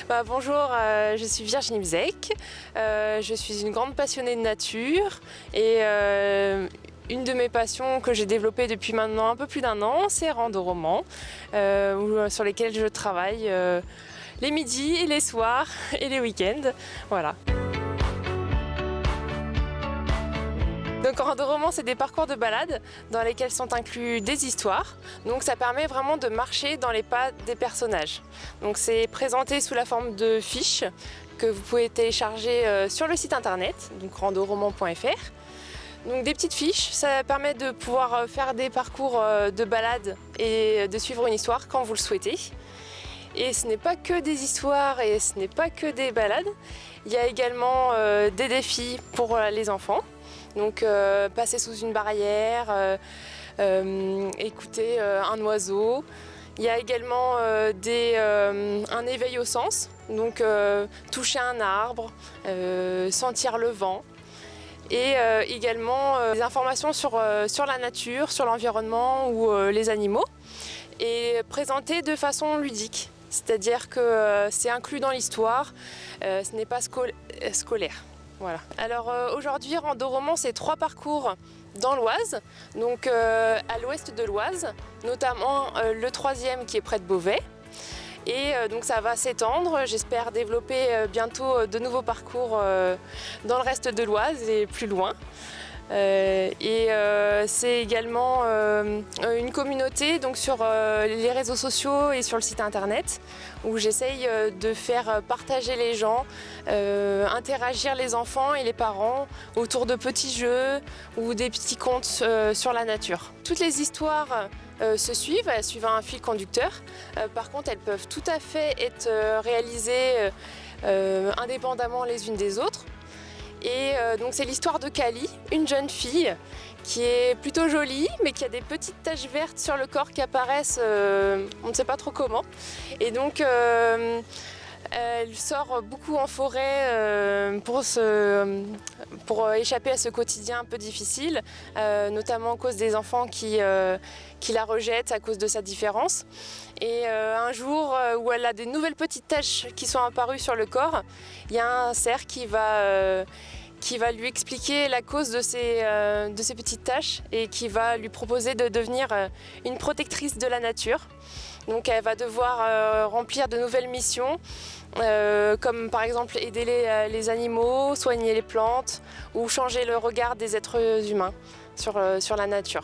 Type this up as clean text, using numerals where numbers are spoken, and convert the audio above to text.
Bonjour, je suis Virginie Bzek, je suis une grande passionnée de nature et une de mes passions que j'ai développée depuis maintenant un peu plus d'1 an, c'est Rando-Roman, sur lesquels je travaille les midis et les soirs et les week-ends. Voilà. Donc Rando-Roman, c'est des parcours de balade dans lesquels sont inclus des histoires. Donc ça permet vraiment de marcher dans les pas des personnages. Donc c'est présenté sous la forme de fiches que vous pouvez télécharger sur le site internet, donc randoroman.fr. Donc des petites fiches, ça permet de pouvoir faire des parcours de balade et de suivre une histoire quand vous le souhaitez. Et ce n'est pas que des histoires et ce n'est pas que des balades. Il y a également des défis pour les enfants. Donc passer sous une barrière, écouter un oiseau. Il y a également un éveil au sens, donc toucher un arbre, sentir le vent. Et également des informations sur la nature, sur l'environnement ou les animaux. Et présentées de façon ludique, c'est-à-dire que c'est inclus dans l'histoire, ce n'est pas scolaire. Voilà. Alors aujourd'hui, Rando-Roman, c'est 3 parcours dans l'Oise, donc à l'ouest de l'Oise, notamment le 3e qui est près de Beauvais. Et donc ça va s'étendre, j'espère développer bientôt de nouveaux parcours dans le reste de l'Oise et plus loin. C'est également une communauté donc sur les réseaux sociaux et sur le site internet où j'essaye de faire partager les gens, interagir les enfants et les parents autour de petits jeux ou des petits contes sur la nature. Toutes les histoires se suivent, elles suivent un fil conducteur. Par contre, elles peuvent tout à fait être réalisées indépendamment les unes des autres. Et donc c'est l'histoire de Kali, une jeune fille qui est plutôt jolie mais qui a des petites taches vertes sur le corps qui apparaissent, on ne sait pas trop comment. Et donc elle sort beaucoup en forêt pour échapper à ce quotidien un peu difficile, notamment à cause des enfants qui la rejettent à cause de sa différence. Et un jour où elle a des nouvelles petites taches qui sont apparues sur le corps, il y a un cerf qui va lui expliquer la cause de ces petites taches et qui va lui proposer de devenir une protectrice de la nature. Donc elle va devoir remplir de nouvelles missions, comme par exemple aider les animaux, soigner les plantes ou changer le regard des êtres humains sur la nature.